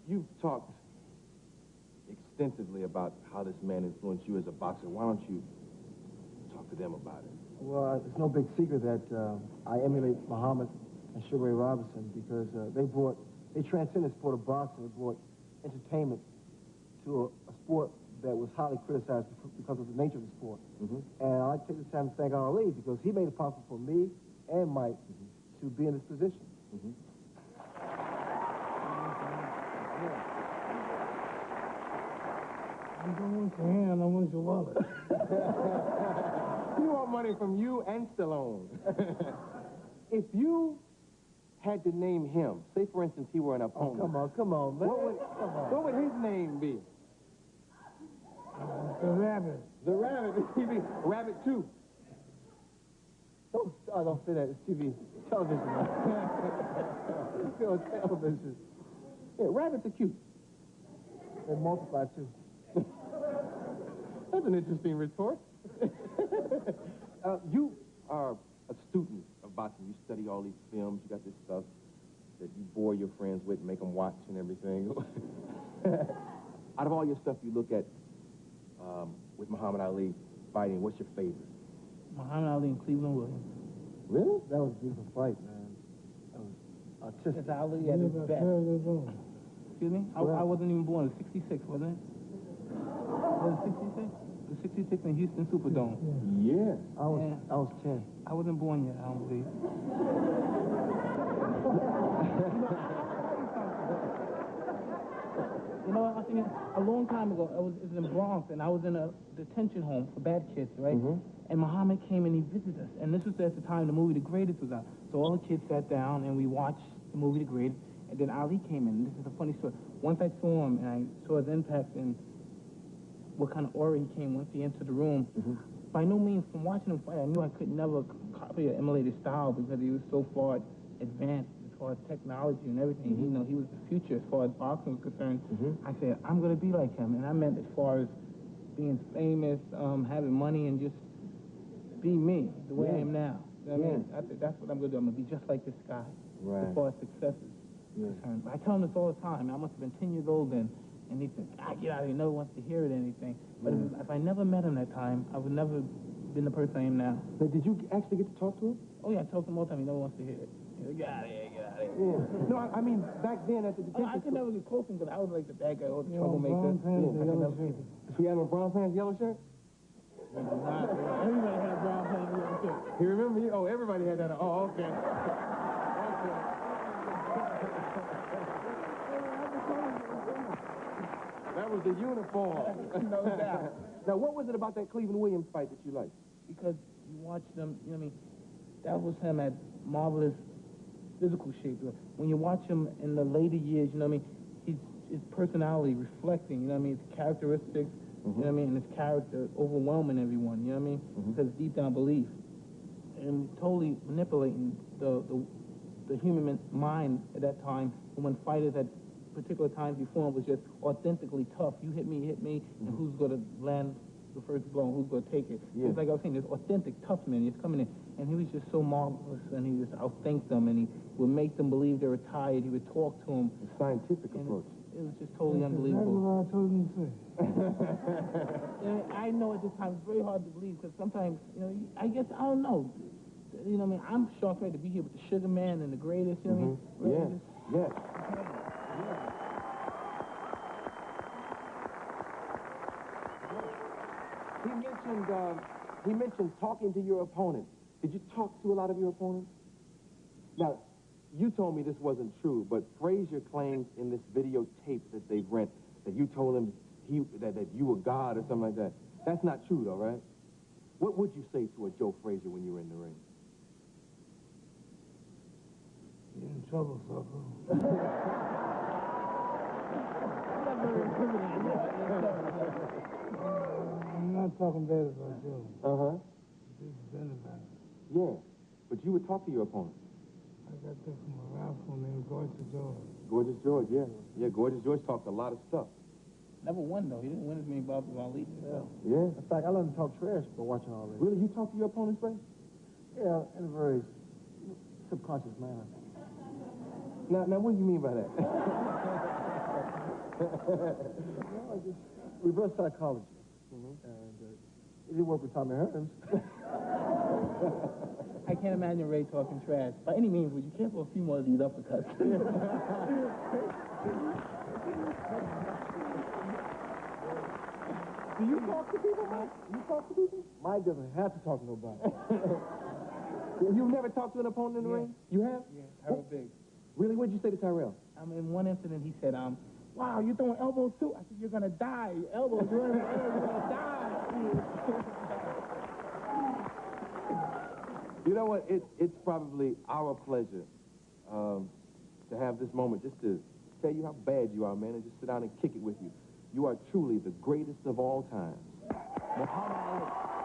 you've talked extensively about how this man influenced you as a boxer. Why don't you talk to them about it? Well, it's no big secret that I emulate Muhammad and Sugar Ray Robinson because they transcended the sport of boxing. They brought entertainment to a sport that was highly criticized because of the nature of the sport. And I'd like to take this time to thank Ali because he made it possible for me and Mike to be in this position. I don't want your hand, I want your wallet. You want money from you and Stallone. If you had to name him, say for instance he were an opponent. Oh, come on, man. What would his name be? The Rabbit. The Rabbit. Rabbit 2. Don't say that. It's TV. Television, man. It's on television. Yeah, rabbits are cute. They multiply, too. That's an interesting retort. You are a student of boxing. You study all these films. You got this stuff that you bore your friends with, make them watch and everything. Out of all your stuff you look at with Muhammad Ali fighting, what's your favorite? Muhammad Ali and Cleveland Williams. Really? That was a beautiful fight, man. That was artistic. It's Ali at his best. Excuse me? I wasn't even born. It was 66, wasn't it? Was it 66? It was 66 in Houston Superdome. Yeah. I was 10. I wasn't born yet, I don't believe. You know, I think a long time ago, it was in Bronx, and I was in a detention home for bad kids, right? And Muhammad came and he visited us. And this was at the time the movie The Greatest was out. So all the kids sat down and we watched the movie The Greatest. And then Ali came in. This is a funny story. Once I saw him and I saw his impact and what kind of aura he came once he entered the room, by no means from watching him fight, I knew I could never copy or emulate his style because he was so far advanced as far as technology and everything. You know, he was the future as far as boxing was concerned. I said, I'm going to be like him. And I meant as far as being famous, having money, and just be me the way I am now. You know what I mean? I said, that's what I'm going to do. I'm going to be just like this guy as far as successes. I tell him this all the time. I must have been 10 years old then, and he said, get out of here. No one wants to hear it or anything. But if I never met him that time, I would never been the person I am now. But did you actually get to talk to him? Oh, yeah, I talk to him all the time. He never wants to hear it. He's like, get out of here, get out of here. Yeah. No, I mean, back then at the detention... I could never get close to him because I was like the bad guy, all the troublemaker. He had a brown pants, yellow shirt? Everybody had a brown pants, yellow shirt. You remember? Oh, everybody had that. Oh, okay. That was the uniform. No doubt. Now, what was it about that Cleveland Williams fight that you liked? Because you watch them, you know what I mean? That was him at marvelous physical shape. When you watch him in the later years, you know what I mean? His personality reflecting, you know what I mean? His characteristics, you know what I mean? And his character overwhelming everyone, you know what I mean? Because deep down belief. And totally manipulating the human mind at that time. And when fighters at particular times before him was just authentically tough. You hit me, and who's going to land the first blow and who's going to take it? It's like I was saying, this authentic tough man. He's coming in, and he was just so marvelous, and he just outthink them, and he would make them believe they were tired. He would talk to them. A scientific approach. It was just totally unbelievable. That's what I told him to say. I know at this time it's very hard to believe because sometimes, you know, I guess, I don't know. You know what I mean? I'm shocked right to be here with the Sugar Man and the Greatest, you know what I mean? Yes. He mentioned talking to your opponents. Did you talk to a lot of your opponents? Now, you told me this wasn't true, but Frazier claims in this videotape that they've rent that you told him that you were God or something like that. That's not true, though, right? What would you say to a Joe Frazier when you were in the ring? You're in trouble, sucker. I'm not talking bad about Joe. This is better. Yeah, but you would talk to your opponent. I got that from a rifle named Gorgeous George. Gorgeous George, yeah. Yeah, Gorgeous George talked a lot of stuff. Never won, though. He didn't win as many bouts as Ali. Yeah. In fact, I learned to talk trash by watching all this. Really? You talk to your opponents, Frank? Yeah, in a very subconscious manner. Now, what do you mean by that? No, just reverse psychology. And it didn't work with Tommy Hearns. I can't imagine Ray talking trash. By any means, would you care for a few more of these uppercuts? Do you talk to people, Mike? You talk to people? Mike doesn't have to talk to nobody. You've never talked to an opponent in the ring? You have? Yeah, Harold Biggs. Really? What'd you say to Tyrell? In one incident, he said, wow, you're throwing elbows too? I said, you're going to die. Your elbows, you're going to die. You know what? It's probably our pleasure to have this moment just to tell you how bad you are, man, and just sit down and kick it with you. You are truly the greatest of all time. Muhammad Ali.